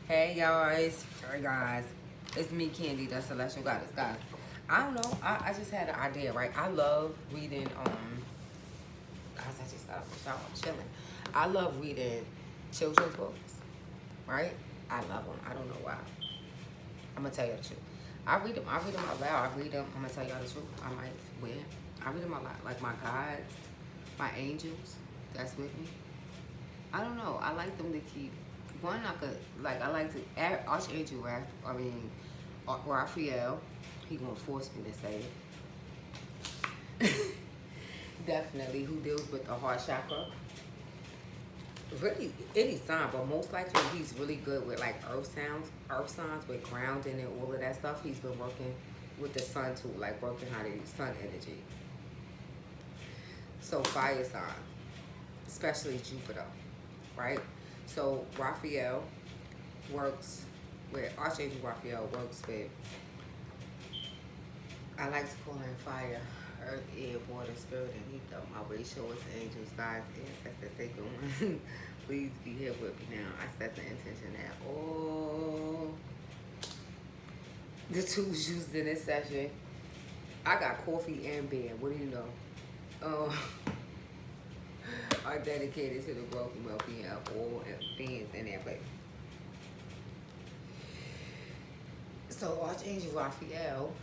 Hey guys, hey guys, it's me, Candy, the Celestial Goddess, guys. I don't know. I just had an idea, right? I love reading. Guys, I just got off the shower. I'm chilling. I love reading children's books, right? I love them. I don't know why. I'm gonna tell you the truth. I read them. I read them out loud. I read them. I'm gonna tell y'all the truth. I might win. I read them a lot. Like my guides, my angels. That's with me. I don't know. I like them to keep. One, I could like. I like to Archangel Raphael. He gonna force me to say it. Definitely, who deals with the heart chakra. Really, any sign, but most likely he's really good with like earth signs with grounding and all of that stuff. He's been working with the sun too, like working how to use sun energy. So fire sign, especially Jupiter, right? So Raphael works with Archangel Raphael works with. I like to call him fire, earth, air, water, spirit, and ether. My ratio is angels, guys, ancestors, sacred one. Please be here with me now. I set the intention that all the tools used in this session. I got coffee and beer. What do you know? Are dedicated to the growth and well-being of all beings in their place. So Archangel Raphael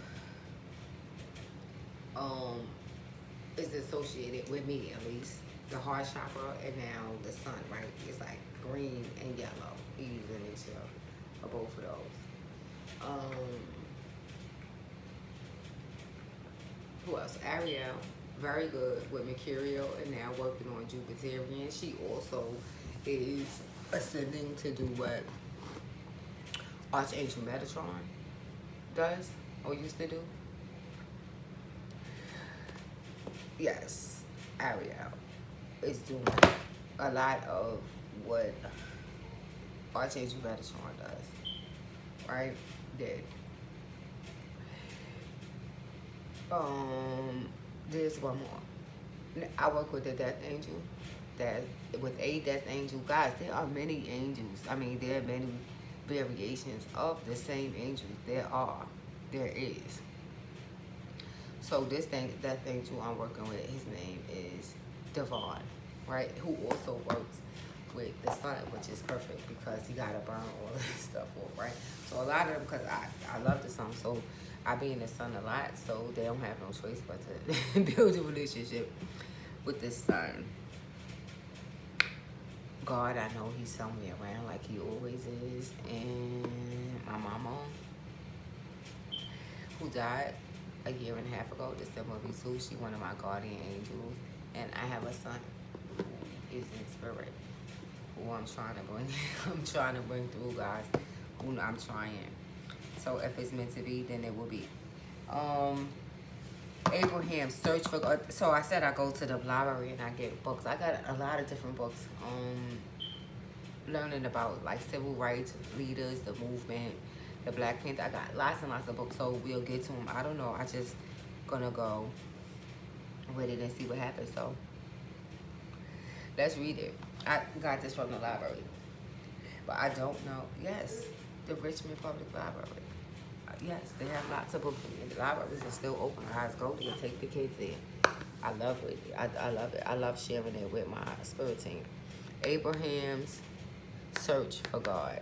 is associated with me at least. The heart chakra and now the sun, right? It's like green and yellow. He's a mixture of both of those. Who else? Ariel, very good with Mercurial and now working on Jupiterian. She also is ascending to do what Archangel Metatron does or used to do. Yes, Ariel is doing a lot of what Archangel Metatron does, right? Did. There's one more. I work with the Death Angel. That with a Death Angel, guys, there are many angels. I mean, there are many variations of the same angels. There is. So this Death Angel I'm working with, his name is Devon, right? Who also works with the sun, which is perfect because he gotta burn all this stuff off, right? So a lot of them, because I love the sun, so I be in the sun a lot, so they don't have no choice but to build a relationship with the sun. God, I know he's somewhere around like he always is. And my mama, who died a year and a half ago, December 2, she one of my guardian angels. And I have a son who is in spirit, who I'm trying to bring through, guys. Who I'm trying. So if it's meant to be, then it will be. Abraham, search for God. So I said I go to the library and I get books. I got a lot of different books. Learning about like civil rights leaders, the movement, the Black Panther. I got lots and lots of books, so we'll get to them. I don't know. I just gonna go with it and see what happens. So let's read it. I got this from the library, but I don't know. Yes, the Richmond Public Library. Yes, they have lots of books, and the libraries are still open. Guys, go there, take the kids there. I love it. I love it. I love sharing it with my spirit team. Abraham's Search for God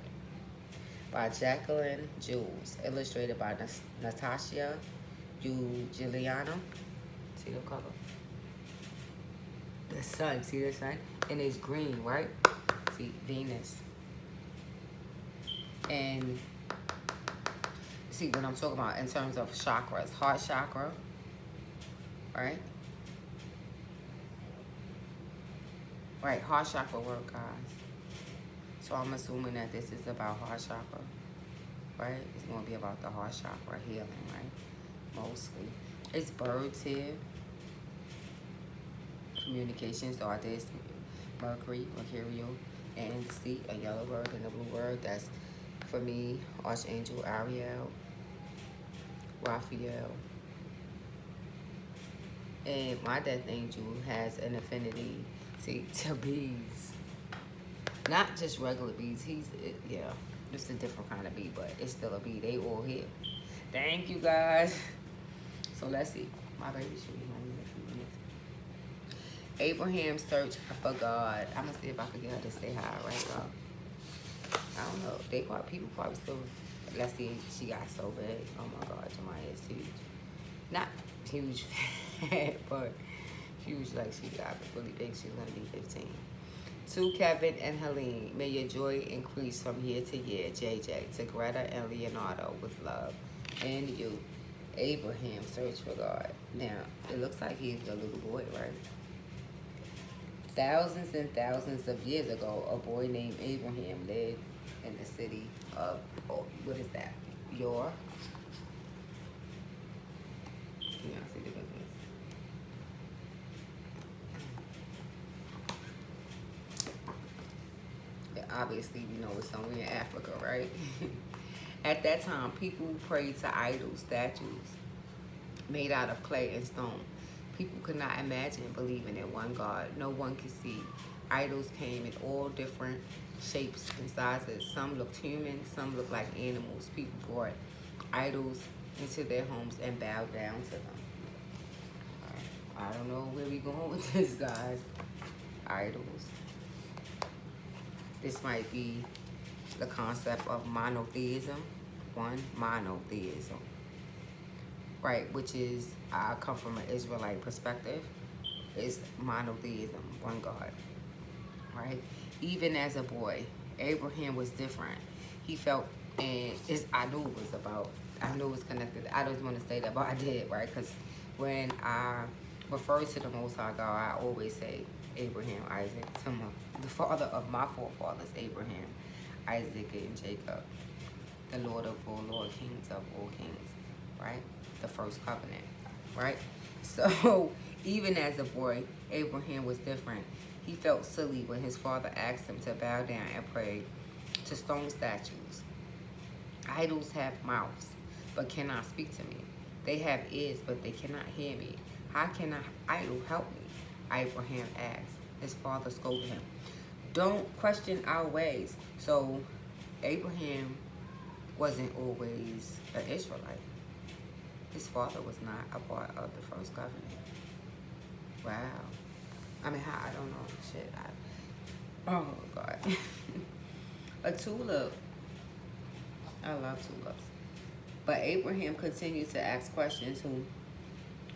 by Jacqueline Jules, illustrated by Natasha Giuliano. See the cover? The sun, see the sun? And it's green, right? See, Venus. And see what I'm talking about in terms of chakras. Heart chakra, right? Right, heart chakra work, guys. So I'm assuming that this is about heart chakra, right? It's going to be about the heart chakra healing, right? Mostly. It's birds here. Communications, so I did Mercurial, and see a yellow bird and a blue bird. That's for me, Archangel Ariel, Raphael. And my Death Angel has an affinity to bees. Not just regular beads. Yeah, just a different kind of bead, but it's still a bead. They all here. Thank you, guys. So let's see. My baby should be home in a few minutes. Abraham searched for God. I'm gonna see if I can get her to stay high, right, y'all? I don't know. People probably still. Let's see. She got so big. Oh my God, Jemiah is huge. Not huge, fat, but huge like she got really big. She's gonna be 15. To Kevin and Helene, may your joy increase from year to year. JJ, to Greta and Leonardo, with love. And you, Abraham, search for God. Now, it looks like he's the little boy, right? Thousands and thousands of years ago, a boy named Abraham lived in the city of, oh, what is that? Yor. Can y'all see the difference? Obviously, we know it's somewhere in Africa, right? At that time, people prayed to idols, statues made out of clay and stone. People could not imagine believing in one God. No one could see. Idols came in all different shapes and sizes. Some looked human, some looked like animals. People brought idols into their homes and bowed down to them. I don't know where we going with this, guys. Idols. This might be the concept of monotheism. One, monotheism. Right, which is, I come from an Israelite perspective, is monotheism, one God. Right? Even as a boy, Abraham was different. He felt, and I knew it was connected. I don't want to say that, but I did, right? Because when I refer to the Most High God, I always say Abraham, Isaac, the father of my forefathers, Abraham, Isaac, and Jacob, the Lord of all Lords, kings of all kings, right? The first covenant, right? So even as a boy, Abraham was different. He felt silly when his father asked him to bow down and pray to stone statues. Idols have mouths, but cannot speak to me. They have ears, but they cannot hear me. How can an idol help me? Abraham asked. His father scolded him. Don't question our ways. So Abraham wasn't always an Israelite. His father was not a part of the first covenant. Wow. I mean, I don't know. Shit. Oh, God. A tulip. I love tulips. But Abraham continued to ask questions.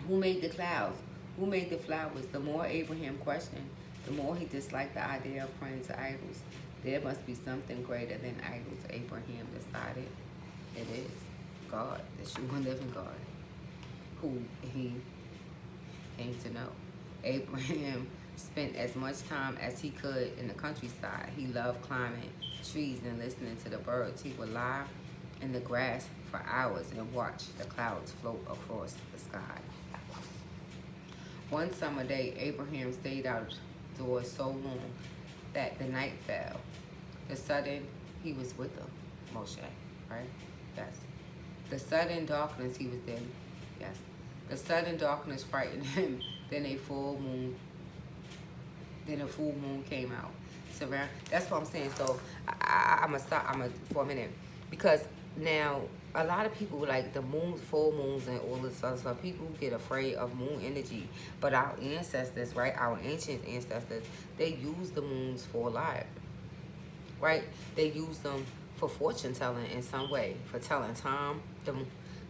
Who made the clouds? Who made the flowers? The more Abraham questioned, the more he disliked the idea of praying to idols. There must be something greater than idols, Abraham decided. It is God, the true and living God, who he came to know. Abraham spent as much time as he could in the countryside. He loved climbing trees and listening to the birds. He would lie in the grass for hours and watch the clouds float across the sky. One summer day, Abraham stayed outdoors so long that the night fell. The sudden, he was with them, Moshe, right? Yes. The sudden darkness, he was there. Yes. The sudden darkness frightened him. Then a full moon came out. That's what I'm saying. So I'm gonna stop. For a minute, because now a lot of people like the moon, full moons, and all this other stuff. People get afraid of moon energy, but our ancestors, right? Our ancient ancestors, they use the moons for life, right? They use them for fortune telling in some way, for telling time.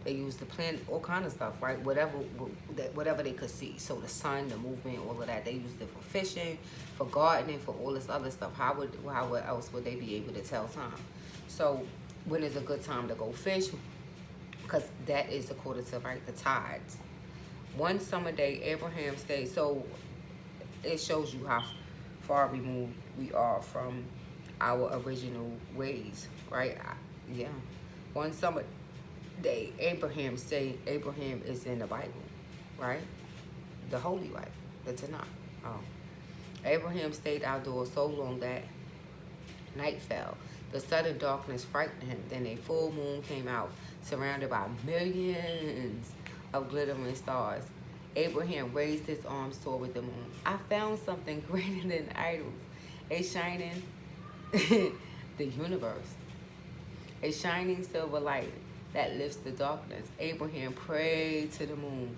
They use the planet, all kind of stuff, right? Whatever they could see. So the sun, the movement, all of that. They used it for fishing, for gardening, for all this other stuff. How else would they be able to tell time? So when is a good time to go fish? Because that is according to, right, the tides. One summer day, Abraham stayed. So it shows you how far removed we are from our original ways, right? Yeah. One summer day, Abraham stayed. Abraham is in the Bible, right? The Holy Bible, the Tanakh. Oh. Abraham stayed outdoors so long that night fell. The sudden darkness frightened him. Then a full moon came out, surrounded by millions of glittering stars. Abraham raised his arms toward the moon. I found something greater than idols. A shining the universe. A shining silver light that lifts the darkness. Abraham prayed to the moon.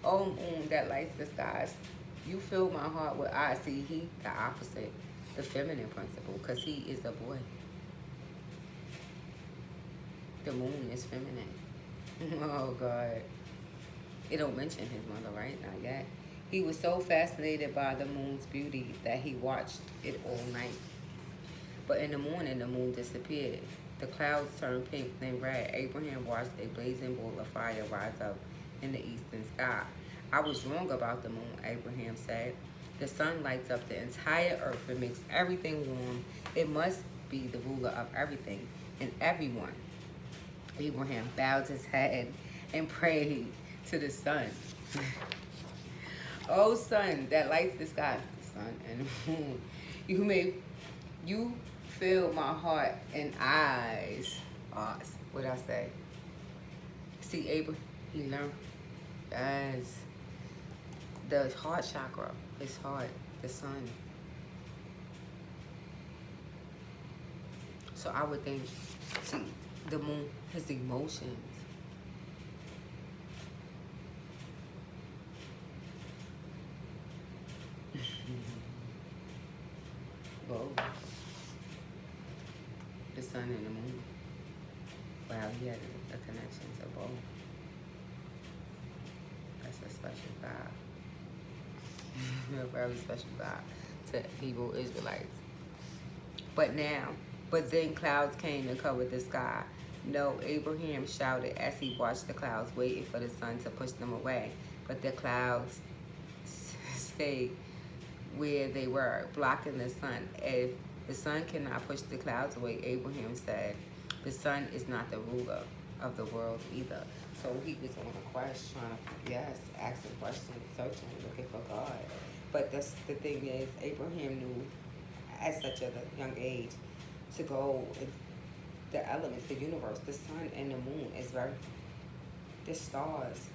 Oh, moon that lights the skies, you fill my heart with eyes. See, he the opposite, the feminine principle, because he is a boy. The moon is feminine. Oh, God. It don't mention his mother, right? Not yet. He was so fascinated by the moon's beauty that he watched it all night. But in the morning, the moon disappeared. The clouds turned pink, then red. Abraham watched a blazing ball of fire rise up in the eastern sky. I was wrong about the moon, Abraham said. The sun lights up the entire earth and makes everything warm. It must be the ruler of everything and everyone. Abraham bowed his head and prayed to the sun. Oh, sun that lights the sky, the sun and the moon. You fill my heart and eyes. What I say? See, Abraham, he learned as the heart chakra, his heart, the sun. So I would think, see, the moon, his emotions. Whoa. The sun and the moon. Wow, he had a connection to both. That's a special God. A very special God to Hebrew Israelites. But then clouds came and covered the sky. No, Abraham shouted as he watched the clouds, waiting for the sun to push them away. But the clouds stayed where they were, blocking the sun. If the sun cannot push the clouds away, Abraham said, the sun is not the ruler of the world either. So he was on a quest, trying to, asking questions, searching, looking for God. But the thing is, Abraham knew at such a young age to go, the elements, the universe, the sun and the moon is the stars.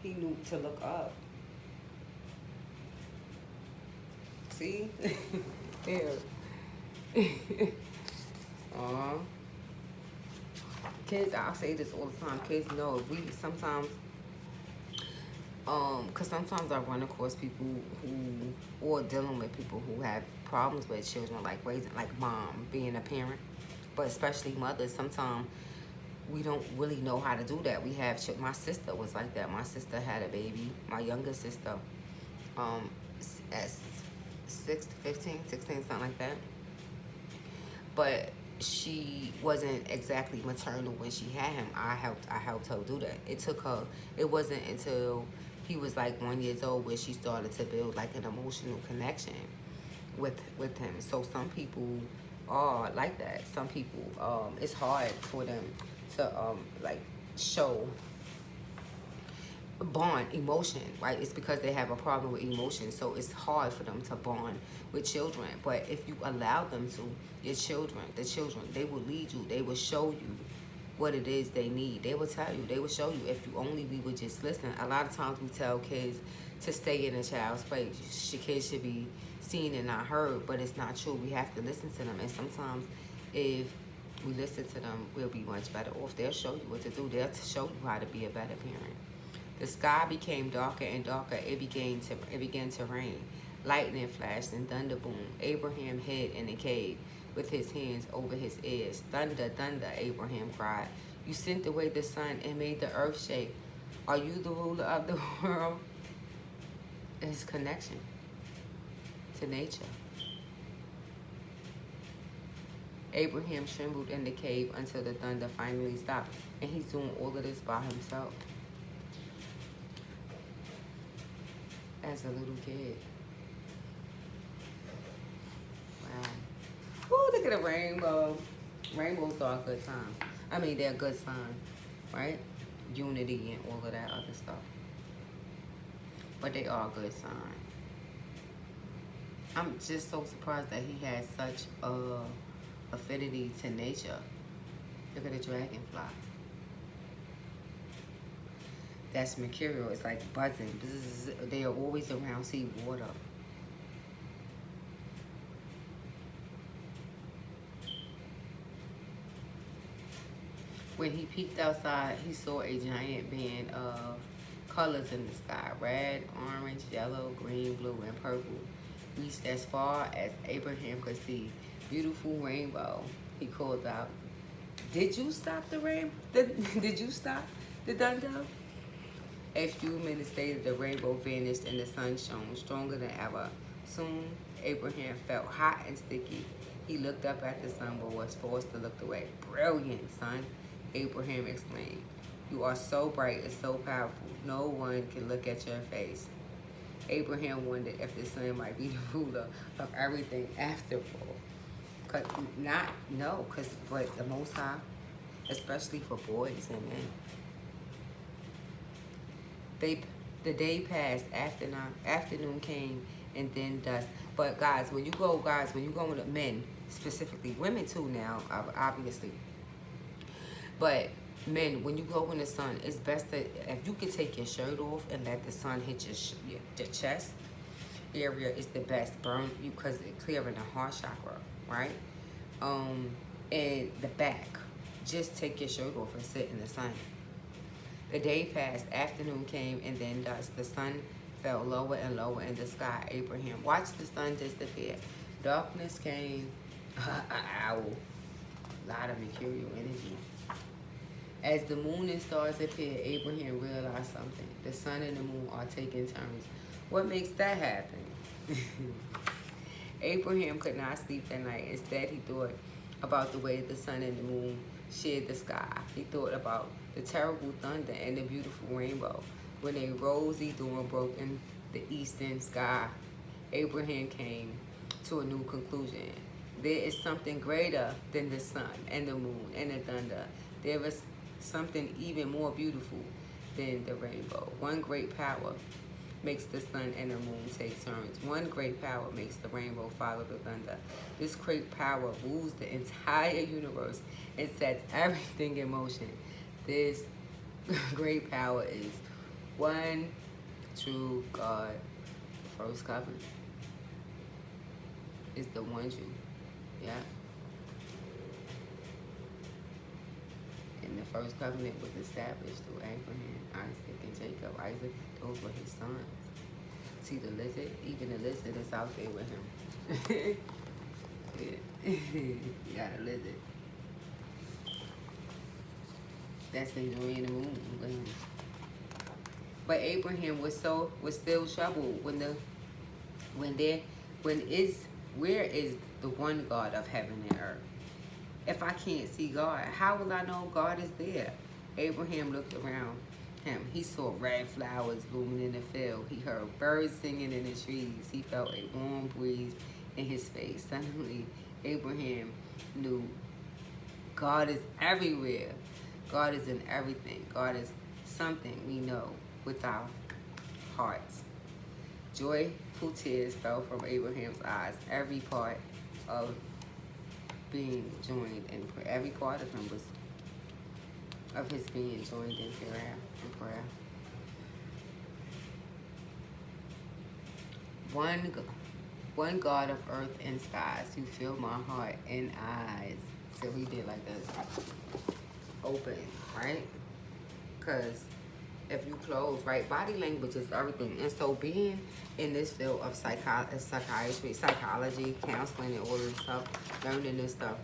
He knew to look up. See? There. Kids, I say this all the time. Kids know if we sometimes, because sometimes I run across people or dealing with people who have problems with children, like raising, like mom being a parent, but especially mothers. Sometimes we don't really know how to do that. We have, my sister was like that. My sister had a baby, my younger sister, at 15, 16, something like that. But she wasn't exactly maternal when she had him. I helped her do that. It took her, it wasn't until he was like 1 year old where she started to build like an emotional connection with him. So some people are like that. Some people, it's hard for them to like show bond emotion, right? It's because they have a problem with emotion, so it's hard for them to bond with children. But if you allow them to, the children, they will lead you. They will show you what it is they need. They will tell you. They will show you. If you only we would just listen. A lot of times we tell kids to stay in a child's place. Kids should be seen and not heard, but it's not true. We have to listen to them. And sometimes if we listen to them, we'll be much better off. They'll show you what to do. They'll show you how to be a better parent. The sky became darker and darker. It began to rain. Lightning flashed and thunder boomed. Abraham hid in a cave with his hands over his ears. Thunder, thunder, Abraham cried. You sent away the sun and made the earth shake. Are you the ruler of the world? His connection to nature. Abraham trembled in the cave until the thunder finally stopped. And he's doing all of this by himself. As a little kid. Wow. Ooh, look at the rainbow. Rainbows are a good time. I mean, they're a good sign, right? Unity and all of that other stuff. But they are a good sign. I'm just so surprised that he has such a affinity to nature. Look at the dragonfly. That's mercurial. It's like buzzing. Bzz. They are always around sea water. When he peeked outside, he saw a giant band of colors in the sky. Red, orange, yellow, green, blue, and purple. Reached as far as Abraham could see. Beautiful rainbow. He called out, "Did you stop the rain? Did you stop the thunder?" A few minutes later, the rainbow vanished and the sun shone stronger than ever. Soon, Abraham felt hot and sticky. He looked up at the sun but was forced to look away. "Brilliant, son," Abraham exclaimed. "You are so bright and so powerful. No one can look at your face." Abraham wondered if the sun might be the ruler of everything after all. But the Most High, especially for boys and men. The day passed, afternoon came, and then dusk. But guys, when you go with men, specifically women too now, obviously. But men, when you go in the sun, it's best that if you could take your shirt off and let the sun hit your chest area, is the best. Burn you because it clearing the heart chakra, right? And the back. Just take your shirt off and sit in the sun. The day passed, afternoon came, and then dusk. The sun fell lower and lower in the sky. Abraham watched the sun disappear. Darkness came. Owl. A lot of mercurial energy. As the moon and stars appeared, Abraham realized something. The sun and the moon are taking turns. What makes that happen? Abraham could not sleep that night. Instead, he thought about the way the sun and the moon shared the sky. He thought about the terrible thunder and the beautiful rainbow. When a rosy dawn broke in the eastern sky, Abraham came to a new conclusion. There is something greater than the sun and the moon and the thunder. There is something even more beautiful than the rainbow. One great power makes the sun and the moon take turns. One great power makes the rainbow follow the thunder. This great power rules the entire universe and sets everything in motion. This great power is one true God. The first covenant is the one true. Yeah. And the first covenant was established through Abraham, Isaac, and Jacob. Isaac, those were his sons. See the lizard? Even the lizard is out there with him. Yeah, a lizard. That's enjoying the moon with him. But Abraham was still troubled where is the one God of heaven and earth? If I can't see God, how will I know God is there? Abraham looked around him. He saw red flowers blooming in the field. He heard birds singing in the trees. He felt a warm breeze in his face. Suddenly, Abraham knew God is everywhere. God is in everything. God is something we know with our hearts. Joyful tears fell from Abraham's eyes. Every part of being joined in prayer. Every part of him was of his being joined in prayer. One God of earth and skies, you fill my heart and eyes. So he did like this. Open, right? Because if you close, right, body language is everything. And so being in this field of psychiatry, psychology, counseling, and all this stuff, learning this stuff,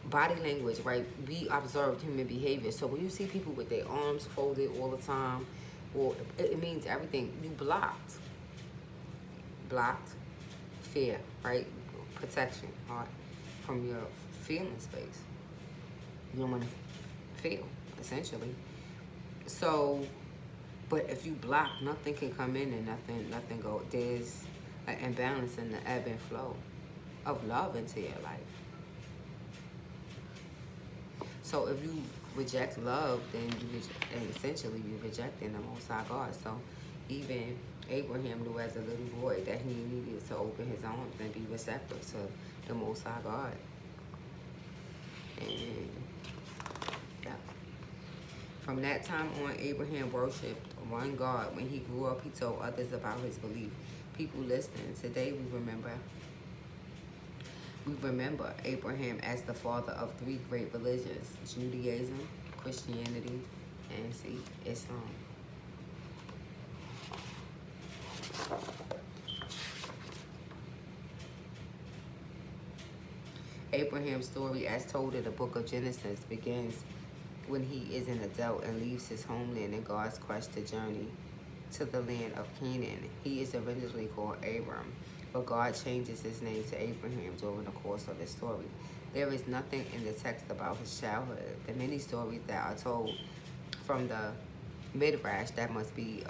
body language, right, we observe human behavior. So when you see people with their arms folded all the time, well, it means everything. You blocked fear, right, protection, right, from your feeling space. You don't want to feel, essentially. So, but if you block, nothing can come in and nothing go. There's an imbalance in the ebb and flow of love into your life. So if you reject love, then essentially you're rejecting the Most High God. So even Abraham knew as a little boy that he needed to open his arms and be receptive to the Most High God. And yeah. From that time on, Abraham worshipped one God. When he grew up, he told others about his belief. People listening. Today we remember Abraham as the father of three great religions: Judaism, Christianity, and see, it's Abraham's story, as told in the book of Genesis, begins when he is an adult and leaves his homeland in God's quest to journey to the land of Canaan. He is originally called Abram, but God changes his name to Abraham during the course of his story. There is nothing in the text about his childhood. The many stories that are told from the Midrash, that must be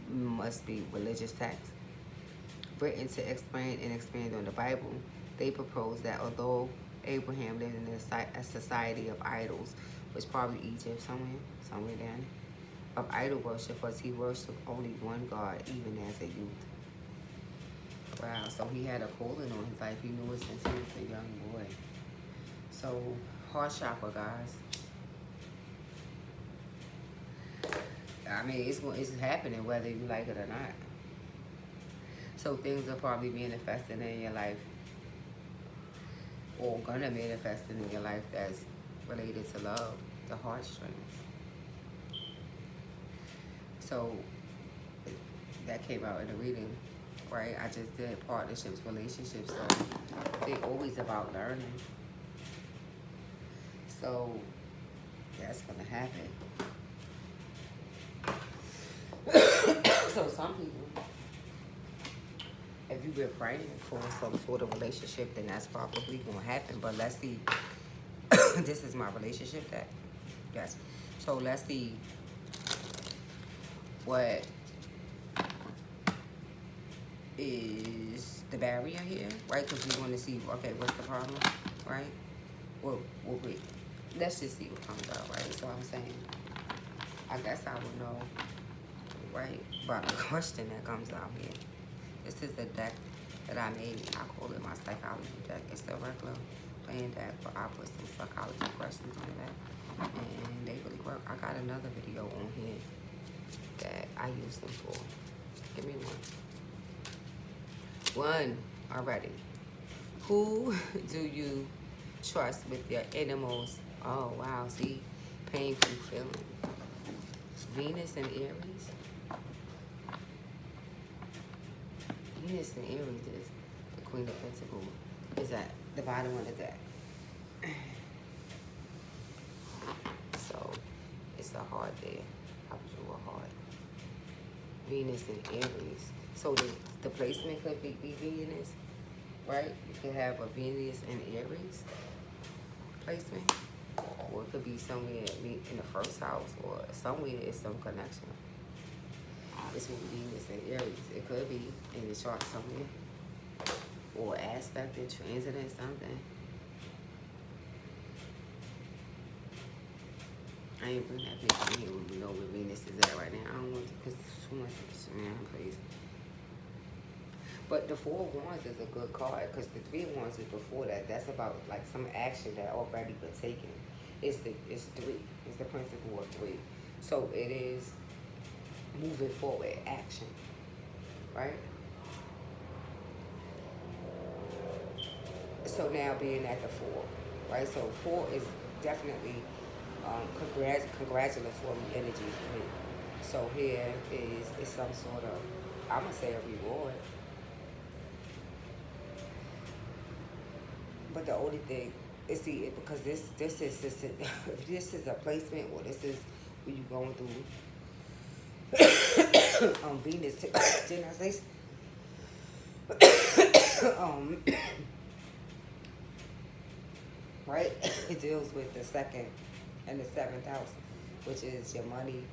must be religious texts, written to explain and expand on the Bible. They propose that although Abraham lived in a society of idols, which probably Egypt, somewhere down of idol worshipers, he worshipped only one God, even as a youth. Wow, so he had a calling on his life. He knew it since he was a young boy. So, heart chakra, guys. I mean, it's happening whether you like it or not. So things are probably manifesting in your life, or gonna manifest in your life, that's related to love, the heartstrings. So that came out in the reading, right? I just did partnerships, relationships, so they're always about learning. So that's gonna happen. So some people, if you've been praying for some sort of relationship, then that's probably gonna happen. But let's see. This is my relationship deck. Yes. So let's see what is the barrier here, right? Because we want to see, okay, what's the problem, right? Well, wait. Let's just see what comes out, right? So I'm saying, I guess I would know, right, about the question that comes out here. This is the deck that I made. I call it my psychology deck. It's the regular playing deck, but I put some psychology questions on that, and they really work. I got another video on here that I use them for. Give me one already. Who do you trust with your innermost? Oh wow, see, painful feeling. Venus and Aries. Venus and Aries is the Queen of Pentacles. Is at the bottom of the deck. So it's the heart there. How was your heart? Venus and Aries. So the placement could be Venus, right? You could have a Venus and Aries placement, or it could be somewhere in the first house, or somewhere it's some connection between Venus and Aries. It could be in the chart somewhere, or aspected, transiting something. I ain't bring that picture in here when we know where Venus is at right now. I don't want to, because it's too much, man, please. But the Four of Wands is a good card, because the Three of Wands is before that. That's about like some action that already been taken. It's three. It's the principle of three. So it is moving forward, action, right? So now being at the four, right? So four is definitely congratulatory energy for me. So here is some sort of, I'm gonna say a reward. But the only thing is, see, because this is a placement, or this is when you going through Venus. Didn't I say? Right? It deals with the second and the seventh house, which is your money,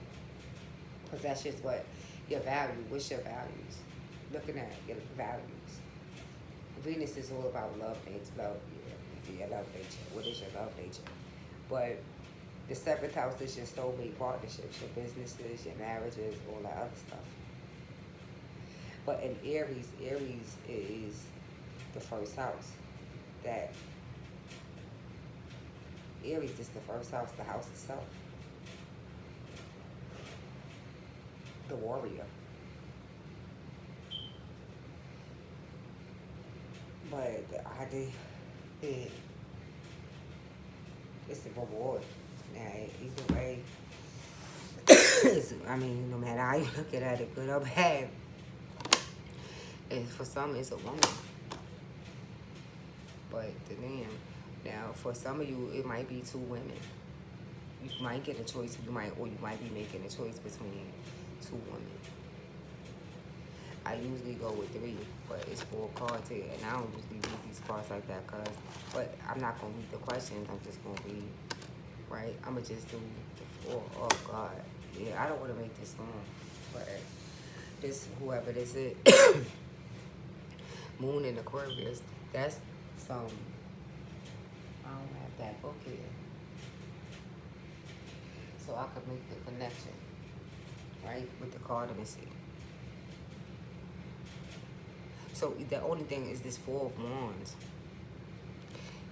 possessions, but your value. What's your values? Looking at your values. Venus is all about love, love nature. What is your love nature? But the seventh house is your soulmate partnerships, your businesses, your marriages, all that other stuff. But in Aries is the first house. That Aries is the first house, the house itself. The warrior. But It's a reward. Now, either way, I mean, no matter how you look at it, good or bad, and for some, it's a woman. But then, now, for some of you, it might be two women. You might get a choice. You might be making a choice between two women. I usually go with three, but it's 4 cards here, and I don't usually read these cards like that, but I'm not gonna read the questions. I'm just gonna read, right? I'm gonna just do the 4. Oh God, yeah. I don't want to make this long, but this, whoever this is, Moon in Aquarius. That's some. I don't have that book here, so I could make the connection, right, with the card. Let me see. So the only thing is this 4 of Wands.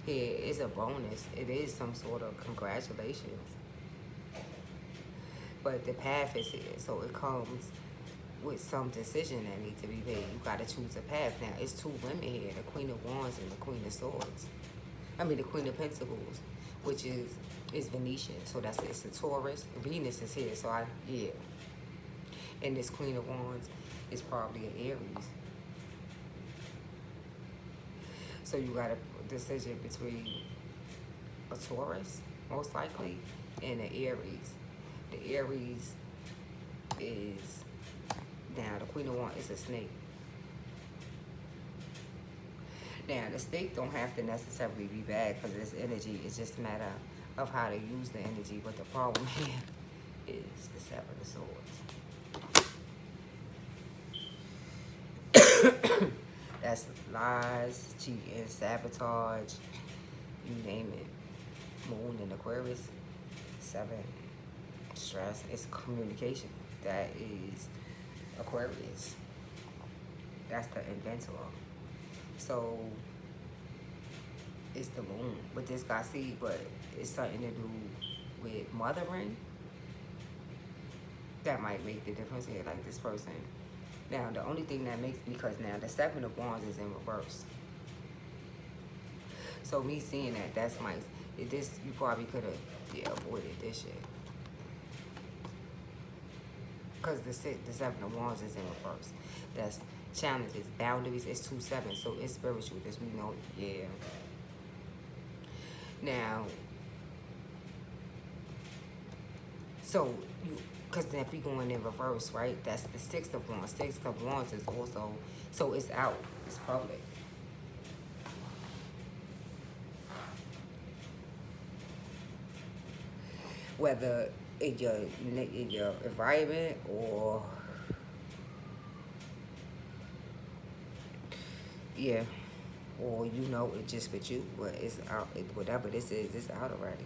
Here is a bonus. It is some sort of congratulations. But the path is here. So it comes with some decision that needs to be made. You got to choose a path. Now, it's 2 women here. The Queen of Wands and the Queen of Swords. I mean, the Queen of Pentacles, which is Venetian. So it's a Taurus. Venus is here. So yeah. And this Queen of Wands is probably an Aries. So you got a decision between a Taurus, most likely, and an Aries. The Aries is, now the Queen of Wands is a snake. Now the snake don't have to necessarily be bad because it's energy. It's just a matter of how to use the energy. But the problem here is the 7 of Swords. That's lies, cheating, sabotage, you name it. Moon in Aquarius, 7, stress. It's communication. That is Aquarius. That's the inventor. So it's the moon. But this guy see, but it's something to do with mothering. That might make the difference here, like this person. Now, the only thing that makes, because now the 7 of Wands is in reverse. So me seeing that, that's my, this, you probably could have, avoided this shit. Because the 7 of Wands is in reverse. That's challenges, boundaries, it's 2-7, so it's spiritual, as we know, yeah. Now, so you, because if we going in reverse, right, that's the 6 of Wands. 6 of Wands is also, so it's out, it's public. Whether in your environment or, yeah, or you know it just with you, but it's out, whatever this is, it's out already.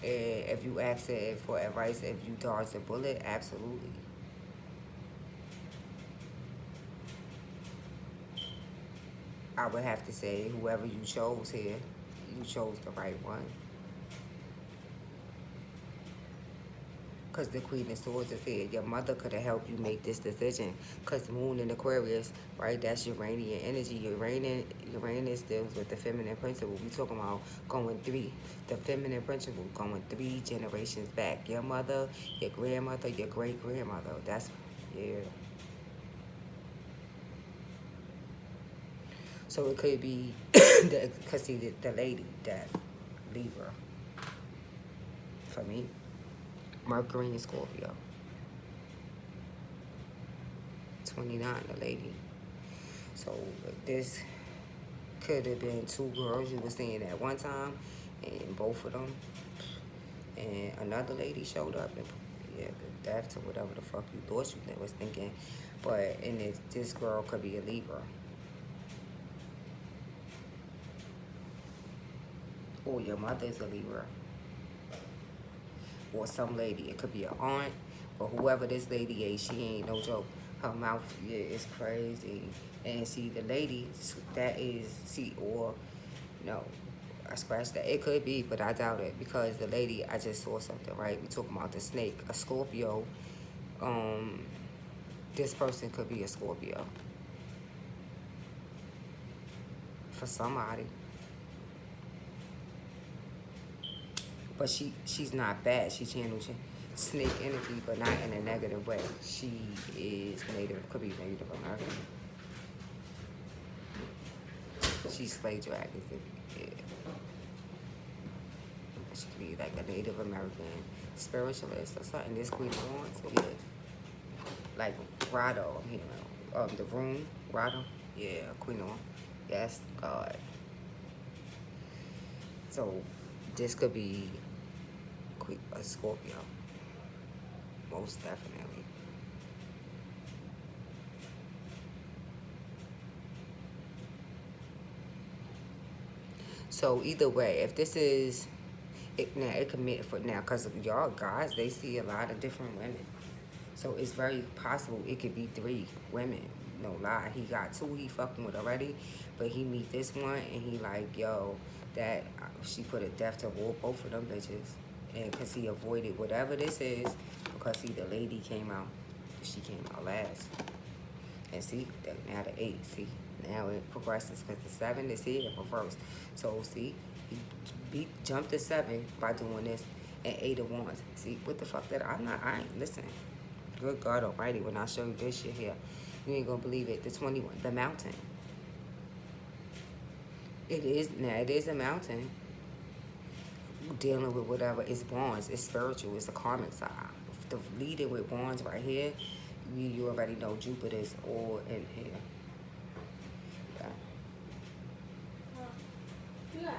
And if you ask it for advice, if you dodge a bullet, absolutely. I would have to say whoever you chose here, you chose the right one. Because the Queen of Swords is here. Your mother could have helped you make this decision. Because Moon in Aquarius, right, that's Uranian energy. Uranus deals with the feminine principle. We talking about going 3, the feminine principle, going 3 generations back. Your mother, your grandmother, your great-grandmother. That's, yeah. So it could be, because see, the lady, that Libra, for me, Mercury and Scorpio. 29, the lady. So this could have been 2 girls you were seeing at one time, and both of them, and another lady showed up, and yeah, the death to whatever the fuck you thought you was thinking. But and this girl could be a Libra. Or your mother is a Libra. Or some lady. It could be an aunt, or whoever this lady is. She ain't no joke. Her mouth, yeah, is crazy. And see, the lady, that is, see, or, no, I scratched that. It could be, but I doubt it. Because the lady, I just saw something, right? We talking about the snake, a Scorpio. This person could be a Scorpio. for somebody. But she's not bad. She channeled snake energy, but not in a negative way. She is Native, could be Native American. She's slave dragons. Yeah. She could be like a Native American spiritualist or something. This Queen of Wands, yeah. Like Rado, I'm hearing. The room, Rado. Yeah, Queen of Wands. Yes, God. So this could be a Scorpio. Most definitely. So either way, if this is now it commit for now, because y'all guys, they see a lot of different women. So it's very possible it could be 3 women. No lie. He got 2 he fucking with already. But he meet this one and he like, yo, that she put a death to both of them bitches. And because he avoided whatever this is, because see, the lady came out. She came out last. And see, now the 8, see, now it progresses because the 7 is here in reverse. So see, he jumped to 7 by doing this, and 8 of Wands. See, what the fuck I ain't listening. Good God Almighty, when I show you this shit here, you ain't gonna believe it. The 21, the mountain. It is a mountain. Dealing with whatever, it's Wands, it's spiritual, it's the karmic side. The leading with Wands right here, you already know Jupiter's all in here. Yeah.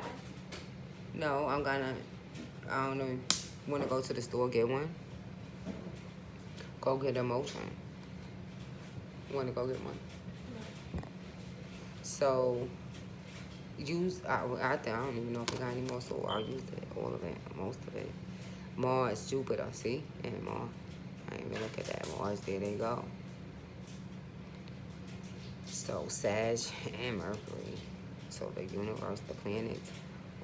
No, I don't know, want to go to the store, get one? Go get a motion. Want to go get one? No. So, use, I don't even know if I got any more, so I'll use it, all of it, most of it. Mars, Jupiter, see? And Mars. I ain't even look at that. Mars, there they go. So, Sag and Mercury. So, the universe, the planets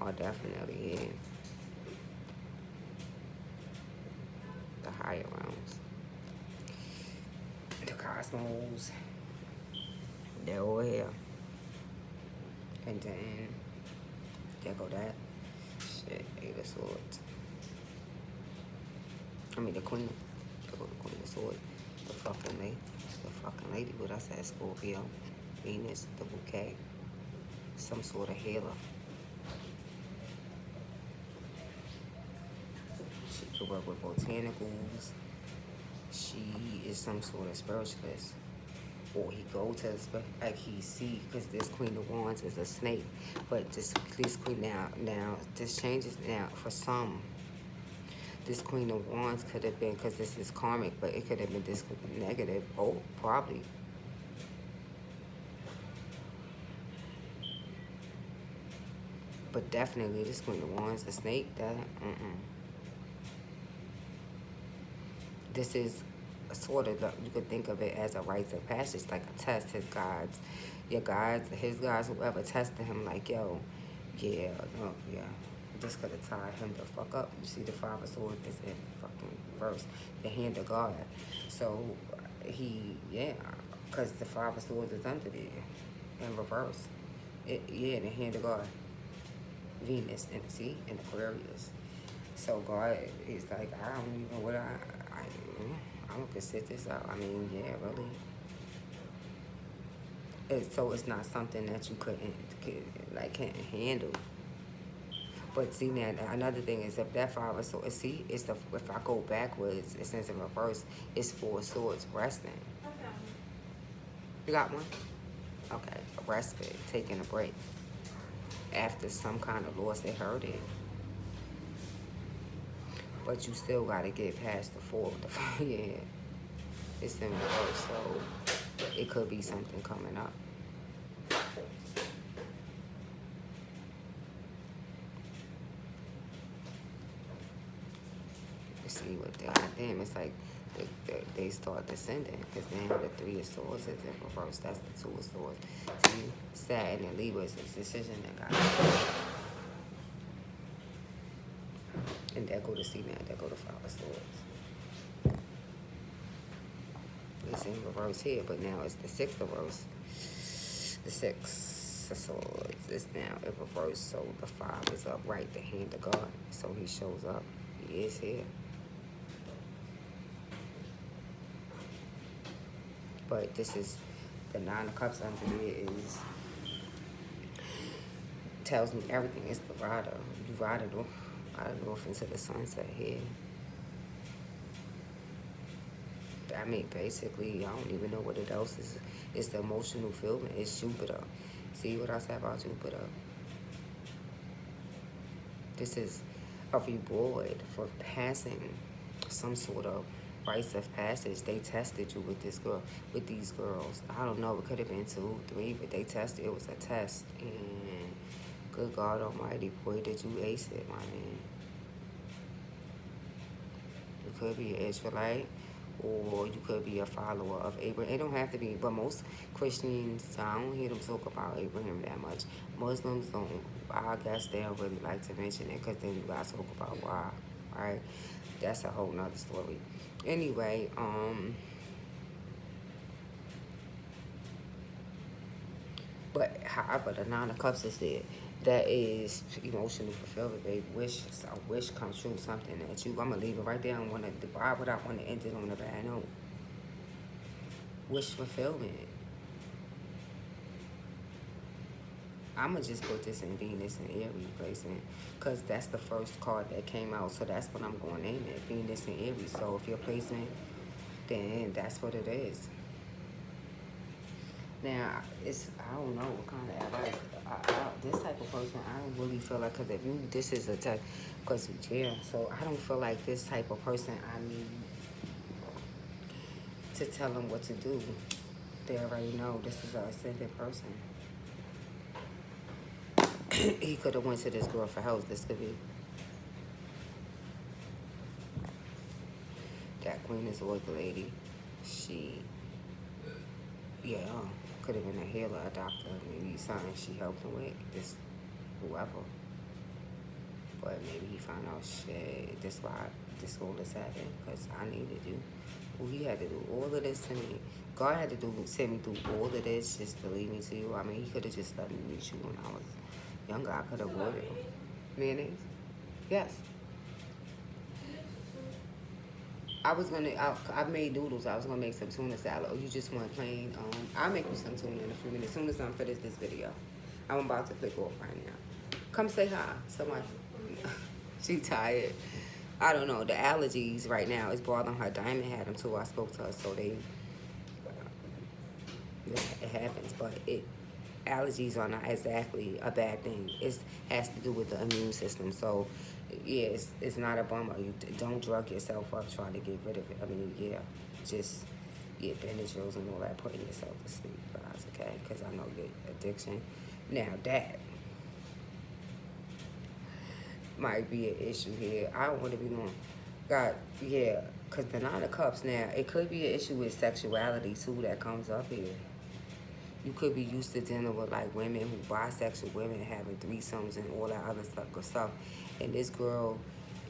are definitely in the higher realms. The cosmos, they're all here. And then, there go that. Shit, 8 of Swords. I mean, the Queen. There go the Queen of Swords. The fucking lady. What I said, Scorpio, Venus, the bouquet. Some sort of healer. She could work with botanicals. She is some sort of spiritualist. Or he go to, like he see, because this Queen of Wands is a snake. But this Queen now, this changes now for some. This Queen of Wands could have been, because this is karmic, but it could have been this negative. Oh, probably. But definitely this Queen of Wands, a snake, that, This is sort of, you could think of it as a rites of passage, like a test. His guides, his guides, whoever tested him, like, yo, yeah, no, yeah. This could have tied him the fuck up. You see the 5 of Swords is in fucking reverse. The hand of God. So, because the 5 of Swords is under there in reverse. The hand of God. Venus, and see, in Aquarius. So God is like, I don't even know what I don't sit this out. I mean, yeah, really. So it's not something that you can't handle. But see, now another thing is, if that 5 of Swords, see, if I go backwards, it's in reverse, it's 4 of Swords resting. You got one? Okay, a respite, taking a break. After some kind of loss, they heard it. But you still got to get past the 4 with the 5. Yeah. It's in reverse, so it could be something coming up. Let's see what goddamn, it's like they start descending, because then the 3 of Swords is in reverse. That's the 2 of Swords. See, Saturn and Libra is this decision that got it. And there go to see now, there go to 5 of Swords. It's in reverse here, but now it's the 6 of reverse. The 6. Swords is now in reverse, so the 5 is upright, the hand of God. So he shows up. He is here. But this is the 9 of Cups under there is tells me everything. It's the rider. You riding off into the sunset here. I mean, basically, I don't even know what it else is. It's the emotional feeling. It's Jupiter. See what I said about Jupiter? This is a reward for passing some sort of rites of passage. They tested you with this girl, with these girls. I don't know. It could have been 2, 3, but they tested. It was a test, and good God Almighty, boy, did you ace it, my man? You could be an Israelite, or you could be a follower of Abraham. It don't have to be, but most Christians, I don't hear them talk about Abraham that much. Muslims don't, I guess they don't really like to mention it, because then you guys talk about why, right? That's a whole nother story. Anyway, but however, the 9 of Cups is there. That is emotional fulfillment, baby. A wish comes true, something that you, I'm going to leave it right there. I want to, why would I want to end it on a bad note? Wish fulfillment. I'm going to just put this in Venus and Aries placement, because that's the first card that came out. So that's what I'm going to name it, Venus and Aries. So if you're placing, then that's what it is. Now, I don't know what kind of advice. This type of person, I don't really feel like, because if you, this is a type, because, yeah, so I don't feel like this type of person, I need to tell them what to do. They already know this is an ascendant person. He could have went to this girl for help. This could be that Queen is the lady. She, yeah, could have been a healer, a doctor, maybe something she helped him with, this whoever. But maybe he found out, shit, this why this all this happened, because I needed you. Well, he had to do all of this to me. God had to send me through all of this just to lead me to you. I mean, he could have just let me meet you when I was younger. I could have avoided him. Mayonnaise? Yes. I was gonna, I made noodles. I was gonna make some tuna salad. Oh, you just want plain, I'll make you some tuna in a few minutes. As soon as I'm finished this video. I'm about to click off right now. Come say hi. Somebody, she tired. I don't know. The allergies right now is bothering her. Diamond had them too. I spoke to her, so it happens. But allergies are not exactly a bad thing. It has to do with the immune system. So, yeah, it's not a bummer. You don't drug yourself up trying to get rid of it. I mean, yeah, just get Benadryls and all that, putting yourself to sleep, guys, okay? Because I know your addiction. Now, that might be an issue here. I don't want to be doing, God, yeah, because the 9 of Cups now, it could be an issue with sexuality, too, that comes up here. You could be used to dealing with, like, women who bisexual women having threesomes and all that other stuff. And this girl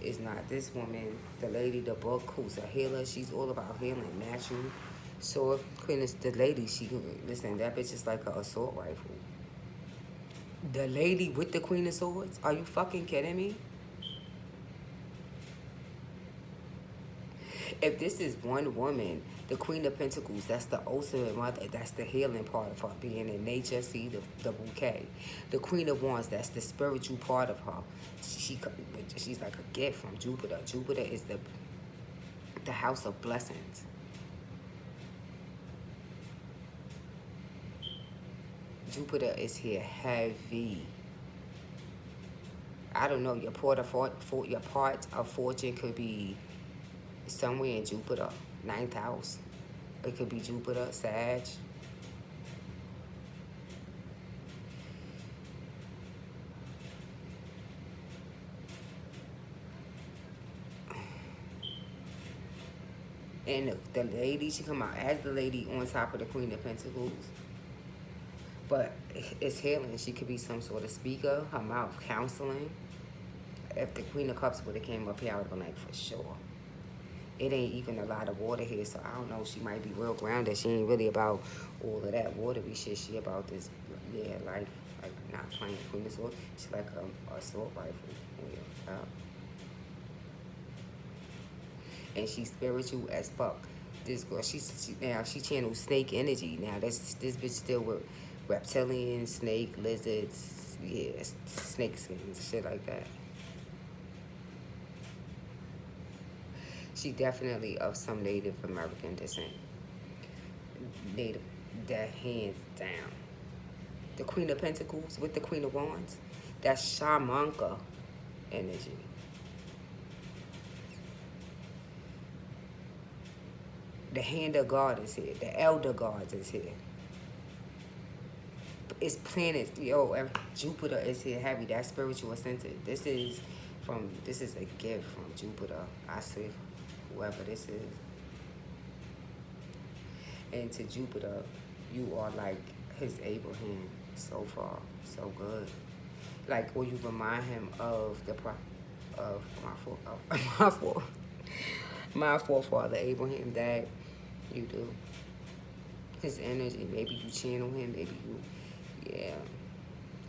is not. This woman, the lady, the book, who's a healer, she's all about healing, natural. So, Queen is the lady, listen, that bitch is like an assault rifle. The lady with the Queen of Swords? Are you fucking kidding me? If this is one woman, the Queen of Pentacles, that's the ultimate mother. That's the healing part of her, being in nature. See, the bouquet. The Queen of Wands, that's the spiritual part of her. She's like a gift from Jupiter. Jupiter is the house of blessings. Jupiter is here heavy. I don't know, your part of fortune could be somewhere in Jupiter, 9th house. It could be Jupiter, Sag. And the lady, she come out as the lady on top of the Queen of Pentacles. But it's healing. She could be some sort of speaker, her mouth counseling. If the Queen of Cups would have came up here, I would have been like, for sure. It ain't even a lot of water here, so I don't know. She might be real grounded. She ain't really about all of that watery shit. She about this, yeah, life. not playing. Queen of Swords, she like a sword rifle. Yeah. And she's spiritual as fuck. This girl, she channels snake energy. Now this bitch still with reptilians, snake, lizards, yeah, snake skins, shit like that. She definitely of some Native American descent. Native, that hands down. The Queen of Pentacles with the Queen of Wands, that's shamanka energy. The hand of God is here. The elder gods is here. It's planets. Yo, Jupiter is here heavy. That's spiritual ascendant. This is a gift from Jupiter. I say, whoever this is. And to Jupiter, you are like his Abraham so far, so good. Like, or you remind him of my forefather Abraham, that you do. His energy, maybe you channel him, maybe you, yeah,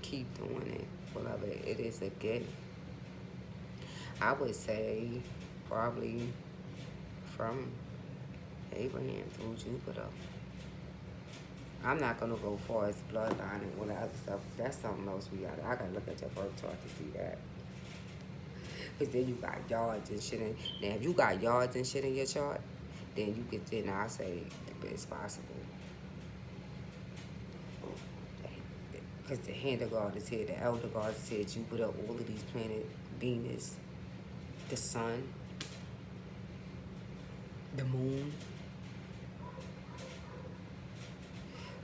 keep doing it. Whatever, it is a gift. I would say probably from Abraham through Jupiter. I'm not gonna go far as bloodline and all that other stuff. That's something else I gotta look at your birth chart to see that. Cause then you got yards and shit in. Now if you got yards and shit in your chart, then I say it's possible. Cause the hand of God is here, the elder God is here, Jupiter, all of these planets, Venus, the sun, the moon.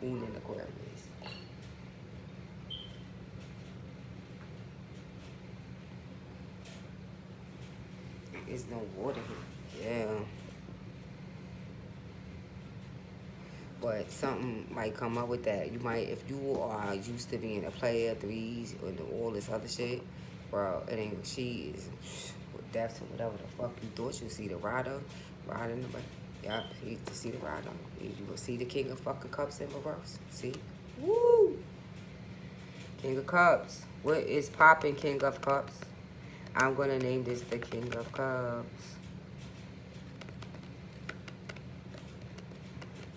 Moon in Aquarius. There's no water here. Yeah. But something might come up with that. You might, if you are used to being a player, threes, and all this other shit, bro, it ain't, she is with death to whatever the fuck you thought you see the rider riding the way. Yup, you to see the rider. You will see the King of fucking Cups in reverse. See? Woo! King of Cups. What is popping, King of Cups? I'm gonna name this the King of Cups.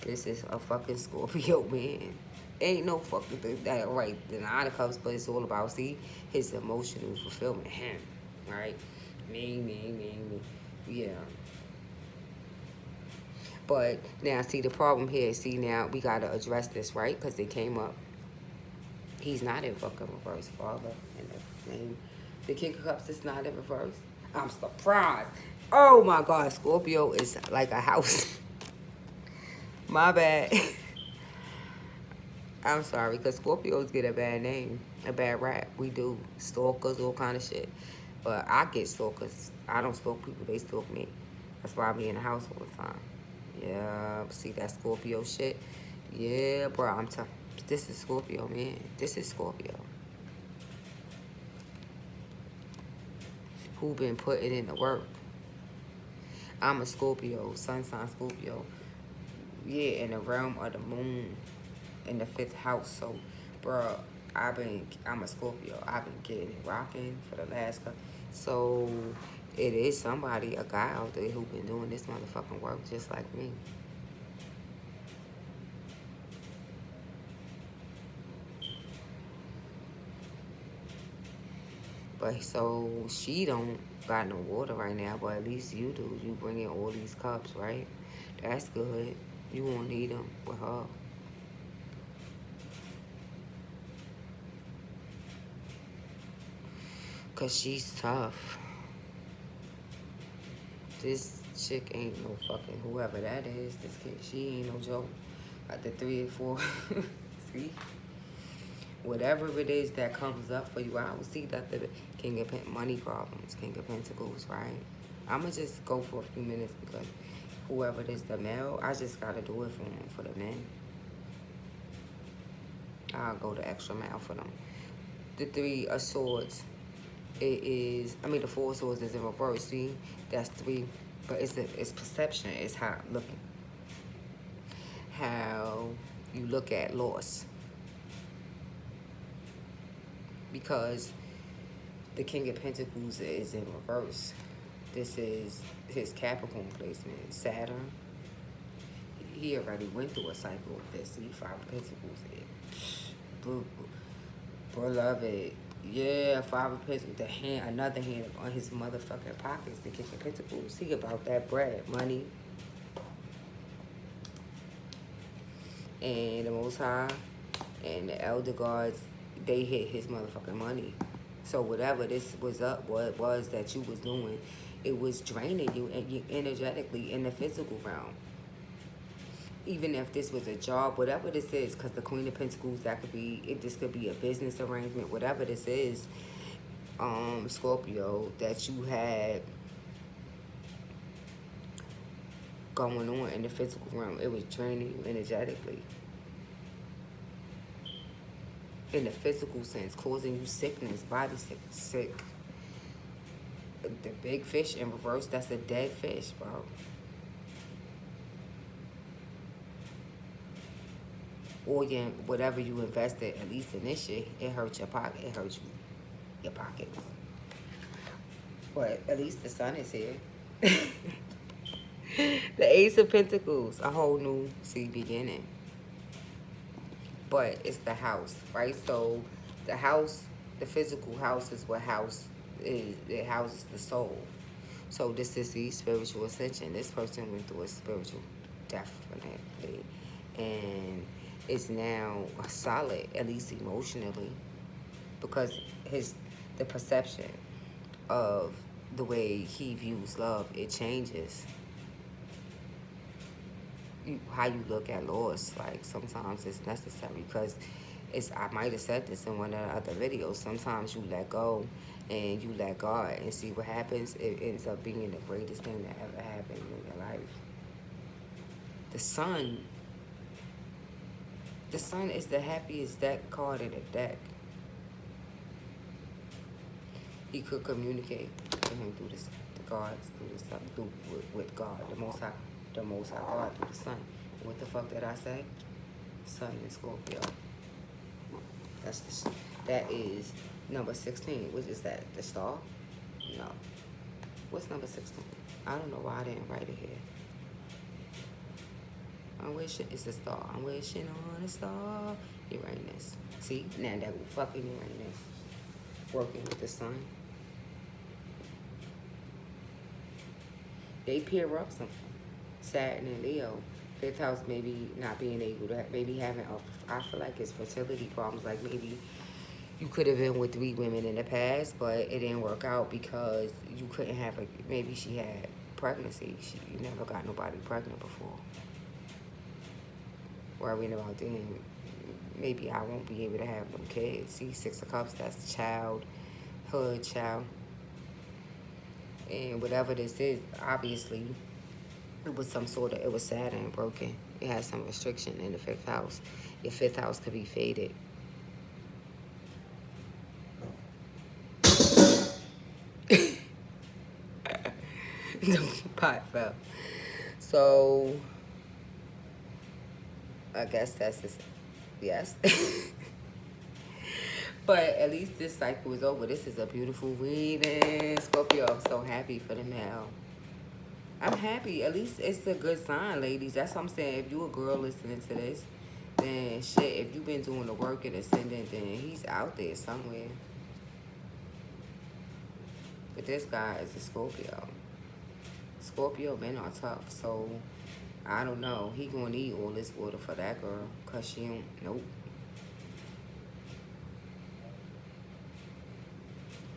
This is a fucking Scorpio, man. Ain't no fucking thing that right. The Nine of Cups, but it's all about, see, his emotional fulfillment. Him, right? Me. Yeah. But now, see, the problem here, see, now we gotta address this, right? Because it came up. He's not in fucking reverse, father. And the name, the King of Cups is not in reverse. I'm surprised. Oh my God, Scorpio is like a house. My bad. I'm sorry, because Scorpios get a bad name, a bad rap. We do. Stalkers, all kind of shit. But I get stalkers. I don't stalk people, they stalk me. That's why I be in the house all the time. Yeah, see that Scorpio shit? Yeah, bro, I'm telling you. This is Scorpio, man. This is Scorpio. Who been putting in the work? I'm a Scorpio, sun sign Scorpio. Yeah, in the realm of the moon, in the 5th house. So, bro, I'm a Scorpio. I've been getting it rocking for the last couple. So, it is somebody, a guy out there who been doing this motherfucking work just like me. But so she don't got no water right now, but at least you do. You bring in all these cups, right? That's good. You won't need them with her. Cause she's tough. This chick ain't no fucking whoever that is. This kid, she ain't no joke. Like the 3 or 4. See? Whatever it is that comes up for you, I will see that the King of money problems, King of Pentacles, right? I'ma just go for a few minutes because whoever it is, the male, I just gotta do it for them, for the men. I'll go the extra mile for them. The 3 of Swords. It is, I mean, the 4 of Swords is in reverse. See, that's 3, but it's perception. It's how looking, how you look at loss. because the King of Pentacles is in reverse. This is his Capricorn placement. Saturn, he already went through a cycle with this. See, Five of Pentacles. Beloved. Yeah, Five of Pentacles. The hand, another hand on his motherfucking pockets. The King of Pentacles. He about that bread, money. And the Most High and the Elder Gods, they hit his motherfucking money. So whatever this was up, what it was that you was doing, it was draining you and you energetically in the physical realm. Even if this was a job, whatever this is, because the Queen of Pentacles, that could be, this could be a business arrangement, whatever this is, Scorpio, that you had going on in the physical realm, it was draining you energetically. In the physical sense, causing you sickness, body sick. The big fish in reverse, that's a dead fish, bro. Or whatever you invested, at least in this shit, it hurt your pocket. It hurt your pockets. But at least the sun is here. The Ace of Pentacles, a whole new beginning. But it's the house, right? So the house, the physical house is what house is. It houses the soul. So this is the spiritual ascension. This person went through a spiritual definitely. And it's now solid, at least emotionally. Because the perception of the way he views love, it changes. How you look at loss, like sometimes it's necessary, because I might have said this in one of the other videos, sometimes you let go and you let God and see what happens. It ends up being the greatest thing that ever happened in your life. The sun is the happiest card in the deck. He could communicate with him through the gods, through the sun, with God, the Most High God, through the sun. What the fuck did I say? Sun in Scorpio. That is number 16. What is that? The star? No. What's number 16? I don't know why I didn't write it here. I'm wishing it's a star. I'm wishing on a star. Uranus. See, now that fucking Uranus working with the sun. They pair up something. Saturn and Leo. Fifth house, maybe not being able to, maybe having, I feel like it's fertility problems. Like maybe you could have been with 3 women in the past, but it didn't work out because you couldn't have maybe she had pregnancy. You never got nobody pregnant before. Worrying about then, maybe I won't be able to have them kids. See, 6 of Cups, that's childhood, child. And whatever this is, obviously, it was it was Saturn broken. It has some restriction in the 5th house. Your 5th house could be faded. The pot fell. So, I guess that's just, yes. But at least this cycle is over. This is a beautiful reading. Scorpio, I'm so happy for the male. I'm happy. At least it's a good sign, ladies. That's what I'm saying. If you a girl listening to this, then shit, if you've been doing the work and ascendant, then he's out there somewhere. But this guy is a Scorpio. Scorpio men are tough, so I don't know. He gonna need all this water for that girl, cause she don't, nope.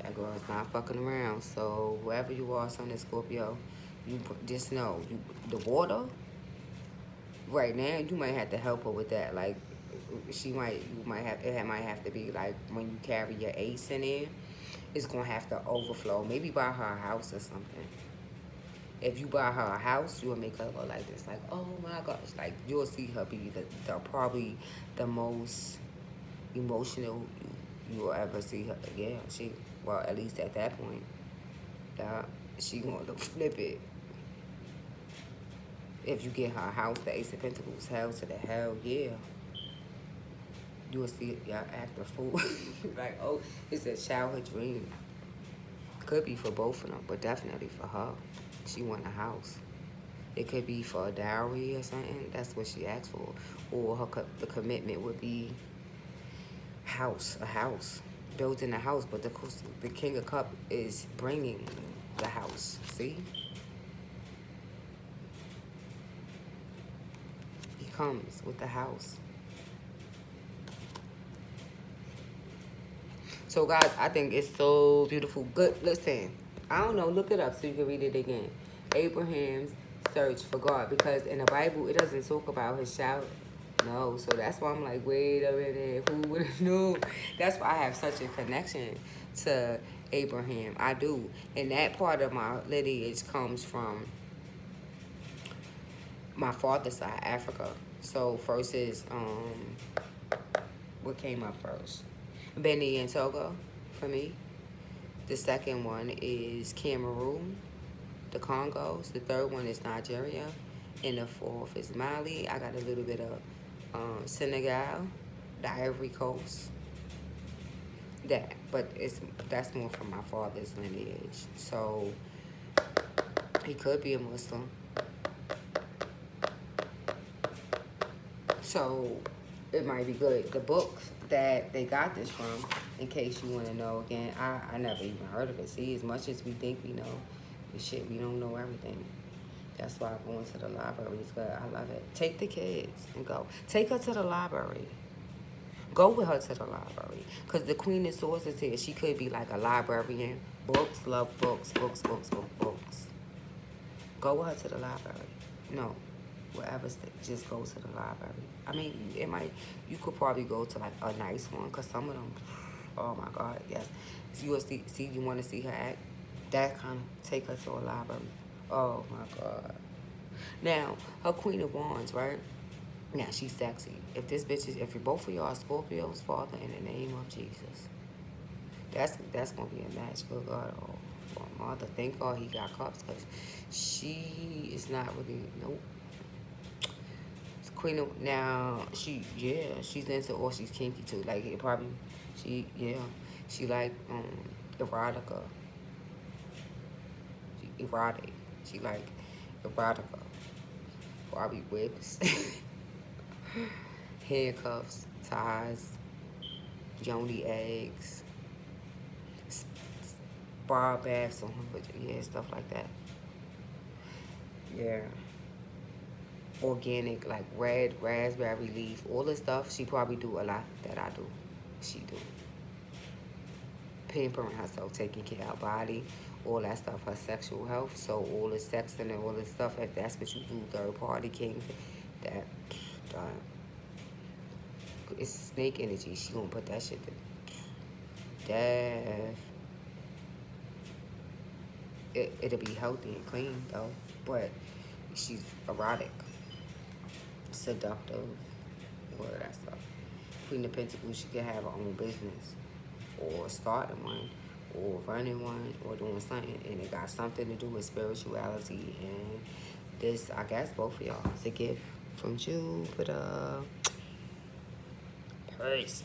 That girl's not fucking around. So whoever you are, son of Scorpio, you just know, the water, right now, you might have to help her with that. Like, it might have to be like when you carry your ace in there, it's gonna have to overflow. Maybe buy her a house or something. If you buy her a house, you'll make her look like this. Like, oh my gosh. Like, you'll see her be probably the most emotional you'll ever see her. Yeah, well, at least at that point, she going to flip it. If you get her a house, the Ace of Pentacles, hell to the hell, yeah. You will see y'all act the fool. Like, oh, it's a childhood dream. Could be for both of them, but definitely for her. She want a house. It could be for a dowry or something. That's what she asked for. Or the commitment would be a house. Building a house. But the King of Cups is bringing the house. See? He comes with the house. So, guys, I think it's so beautiful. Good. Listen, I don't know. Look it up so you can read it again. Abraham's search for God. Because in the Bible, it doesn't talk about his child. No. So that's why I'm like, wait a minute. Who would have known? That's why I have such a connection to Abraham. I do. And that part of my lineage comes from my father's side, Africa. So first is, what came up first? Benin and Togo for me. The second one is Cameroon, the Congos. The third one is Nigeria. And the fourth is Mali. I got a little bit of Senegal, the Ivory Coast. But that's more from my father's lineage. So he could be a Muslim. So it might be good. The book that they got this from, in case you want to know, again, I never even heard of it. See, as much as we think we know the shit, we don't know everything. That's why I'm going to the library. It's good. I love it. Take the kids and go. Take her to the library. Go with her to the library. Because the Queen of Swords is here. She could be like a librarian. Books, love books, books, books, books, books. Go with her to the library. No. Whatever, just go to the library. I mean, you could probably go to like a nice one, because some of them, oh my God, yes. You want to see her act? That kind of, take her to a library. Oh my God. Now, her Queen of Wands, right? Now, she's sexy. If if both of y'all are Scorpios, Father, in the name of Jesus, that's going to be a match. Good God, oh, Mother, thank God he got cups, because she is not really, nope. Queen of, now, she's into, or she's kinky too. Like, she like, erotica. Erotic. She like erotica. Probably whips. Handcuffs, ties, yoni eggs, spa baths on her, yeah, stuff like that. Yeah. Organic, like red raspberry leaf, all the stuff. She probably do a lot that I do. She do. Pampering herself, taking care of her body, all that stuff, her sexual health. So all the sex and all the stuff, if that's what you do, third party king, that, it's snake energy. She gonna put that shit to death. It'll be healthy and clean though, but she's erotic, seductive, all of that stuff. Queen of Pentacles, she could have her own business, or starting one, or running one, or doing something, and it got something to do with spirituality. And this, I guess, both of y'all, it's a gift from Jupiter. Purse.